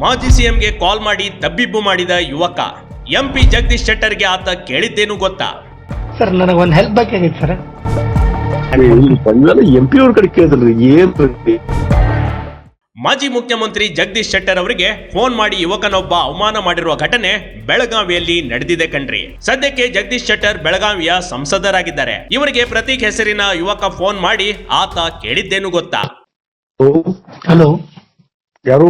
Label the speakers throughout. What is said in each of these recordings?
Speaker 1: ಮಾಜಿ ಸಿಎಂಗೆ ಕಾಲ್ ಮಾಡಿ ತಬ್ಬಿಬ್ಬು ಮಾಡಿದ ಯುವಕ. ಎಂಪಿ ಜಗದೀಶ್ ಶೆಟ್ಟರ್ಗೆ ಆತ ಕೇಳಿದ್ದೇನು ಗೊತ್ತಾ?
Speaker 2: ಸರ್ ನನಗೆ ಒಂದು ಹೆಲ್ಪ್ ಬೇಕಾಗಿತ್ತು ಸರ್.
Speaker 3: ಎಂಪಿ ಅವ್ರ ಕಡೆ ಕೇಳಿದ್ರಿ ಏನ್?
Speaker 1: ಮಾಜಿ ಮುಖ್ಯಮಂತ್ರಿ ಜಗದೀಶ್ ಶೆಟ್ಟರ್ ಅವರಿಗೆ ಫೋನ್ ಮಾಡಿ ಯುವಕನೊಬ್ಬ ಅವಮಾನ ಮಾಡಿರುವ ಘಟನೆ ಬೆಳಗಾವಿಯಲ್ಲಿ ನಡೆದಿದೆ ಕಣ್ರಿ. ಸದ್ಯಕ್ಕೆ ಜಗದೀಶ್ ಶೆಟ್ಟರ್ ಬೆಳಗಾವಿಯ ಸಂಸದರಾಗಿದ್ದಾರೆ. ಇವರಿಗೆ ಪ್ರತೀಕ್ ಹೆಸರಿನ ಯುವಕ ಫೋನ್ ಮಾಡಿ ಆತ ಕೇಳಿದ್ದೇನು ಗೊತ್ತಾ?
Speaker 2: ಹಲೋ,
Speaker 3: ಯಾರು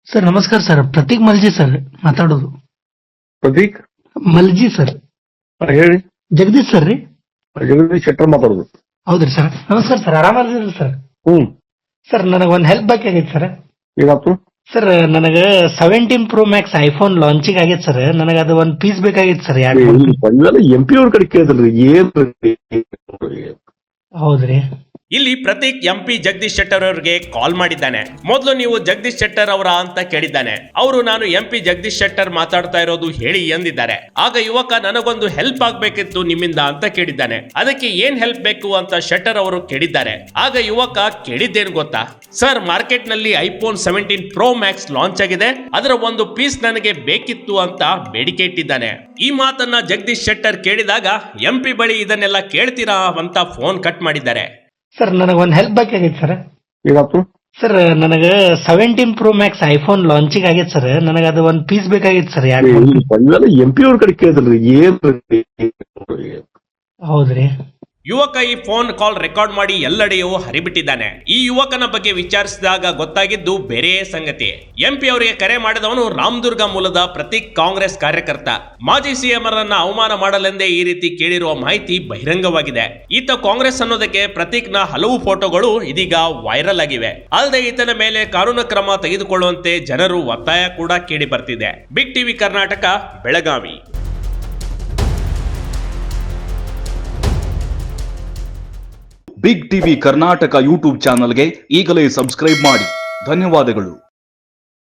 Speaker 2: ಸರ್? ನಮಸ್ಕಾರ ಸರ್, ಪ್ರತೀಕ್ ಮಲ್ಜಿ ಸರ್ ಮಾತಾಡೋದು.
Speaker 3: ಪ್ರತೀಕ್
Speaker 2: ಮಲ್ಜಿ ಸರ್.
Speaker 3: ಹೇಳಿ.
Speaker 2: ಜಗದೀಶ್ ಸರ್ ರೀ?
Speaker 3: ಜಗದೀಶ್ ಶೆಟ್ಟರ್ ಮಾತಾಡೋದು.
Speaker 2: ಹೌದ್ರಿ ಸರ್. ನಮಸ್ಕಾರ ಸರ್, ಆರಾಮದಿರಿ ಸರ್? ಸರ್ ನನಗೆ ಒಂದು ಹೆಲ್ಪ್ ಬೇಕಾಗಿತ್ತು ಸರ್.
Speaker 3: ಏನಾಯ್ತು
Speaker 2: ಸರ್? ನನಗೆ 17 Pro Max ಐಫೋನ್ ಲಾಂಚಿಂಗ್ ಆಗೈತೆ ಸರ್. ನನಗೆ ಅದು ಒಂದು ಪೀಸ್ ಬೇಕಾಗಿತ್ತು ಸರ್.
Speaker 3: ಎಂಪಿ ಅವ್ರ ಕಡೆ ಕೇಳಿದ್ರಿ ಏನ್?
Speaker 2: ಹೌದ್ರಿ.
Speaker 1: ಇಲ್ಲಿ ಪ್ರತೀಕ್ ಎಂಪಿ ಜಗದೀಶ್ ಶೆಟ್ಟರ್ ಅವರಿಗೆ ಕಾಲ್ ಮಾಡಿದ್ದಾನೆ. ಮೊದಲು ನೀವು ಜಗದೀಶ್ ಶೆಟ್ಟರ್ ಅವರ ಅಂತ ಕೇಳಿದ್ದಾನೆ. ಅವರು ನಾನು ಎಂಪಿ ಜಗದೀಶ್ ಶೆಟ್ಟರ್ ಮಾತಾಡ್ತಾ ಇರೋದು ಹೇಳಿ ಎಂದಿದ್ದಾರೆ. ಆಗ ಯುವಕ ನನಗೊಂದು ಹೆಲ್ಪ್ ಆಗ್ಬೇಕಿತ್ತು ನಿಮ್ಮಿಂದ ಅಂತ ಕೇಳಿದ್ದಾನೆ. ಅದಕ್ಕೆ ಏನ್ ಹೆಲ್ಪ್ ಬೇಕು ಅಂತ ಶೆಟ್ಟರ್ ಅವರು ಕೇಳಿದ್ದಾರೆ. ಆಗ ಯುವಕ ಕೇಳಿದ್ದೇನು ಗೊತ್ತಾ? ಸರ್, ಮಾರ್ಕೆಟ್ ನಲ್ಲಿ ಐಫೋನ್ 17 Pro Max ಲಾಂಚ್ ಆಗಿದೆ, ಅದರ ಒಂದು ಪೀಸ್ ನನಗೆ ಬೇಕಿತ್ತು ಅಂತ ಬೇಡಿಕೆ ಇಟ್ಟಿದ್ದಾನೆ. ಈ ಮಾತನ್ನ ಜಗದೀಶ್ ಶೆಟ್ಟರ್ ಕೇಳಿದಾಗ ಎಂಪಿ ಬಳಿ ಇದನ್ನೆಲ್ಲ ಕೇಳ್ತೀರಾ ಅಂತ ಫೋನ್ ಕಟ್ ಮಾಡಿದ್ದಾರೆ.
Speaker 2: ಸರ್ ನನಗೆ ಒಂದು ಹೆಲ್ಪ್ ಬೇಕಾಗಿತ್ತು ಸರ್.
Speaker 3: ಏನಾಯ್ತು
Speaker 2: ಸರ್? ನನಗೆ 17 Pro Max ಐಫೋನ್ ಲಾಂಚಿಂಗ್ ಆಗೈತೆ ಸರ್. ನನಗೆ ಅದು ಒಂದು ಪೀಸ್ ಬೇಕಾಗಿತ್ತು ಸರ್.
Speaker 3: ಎಂಪಿ ಅವ್ರ ಕಡೆ ಕೇಳಿದ್ರಿ ಏನ್?
Speaker 2: ಹೌದ್ರಿ.
Speaker 1: ಯುವಕ ಈ ಫೋನ್ ಕಾಲ್ ರೆಕಾರ್ಡ್ ಮಾಡಿ ಎಲ್ಲೆಡೆಯೂ ಹರಿಬಿಟ್ಟಿದ್ದಾನೆ. ಈ ಯುವಕನ ಬಗ್ಗೆ ವಿಚಾರಿಸಿದಾಗ ಗೊತ್ತಾಗಿದ್ದು ಬೇರೆಯೇ ಸಂಗತಿ. ಎಂಪಿ ಅವರಿಗೆ ಕರೆ ಮಾಡಿದವನು ರಾಮದುರ್ಗ ಮೂಲದ ಪ್ರತೀಕ್, ಕಾಂಗ್ರೆಸ್ ಕಾರ್ಯಕರ್ತ. ಮಾಜಿ ಸಿಎಂ ಅವರನ್ನ ಅವಮಾನ ಮಾಡಲೆಂದೇ ಈ ರೀತಿ ಕೇಳಿರುವ ಮಾಹಿತಿ ಬಹಿರಂಗವಾಗಿದೆ. ಈತ ಕಾಂಗ್ರೆಸ್ ಅನ್ನೋದಕ್ಕೆ ಪ್ರತೀಕ್ನ ಹಲವು ಫೋಟೋಗಳು ಇದೀಗ ವೈರಲ್ ಆಗಿವೆ. ಅಲ್ಲದೆ ಈತನ ಮೇಲೆ ಕಾನೂನು ಕ್ರಮ ತೆಗೆದುಕೊಳ್ಳುವಂತೆ ಜನರು ಒತ್ತಾಯ ಕೂಡ ಕೇಳಿ ಬರ್ತಿದೆ. Big TV Karnataka, Belagavi.
Speaker 4: Big TV Karnataka YouTube ಚಾನಲ್ಗೆ ಈಗಲೇ ಸಬ್ಸ್ಕ್ರೈಬ್ ಮಾಡಿ. ಧನ್ಯವಾದಗಳು.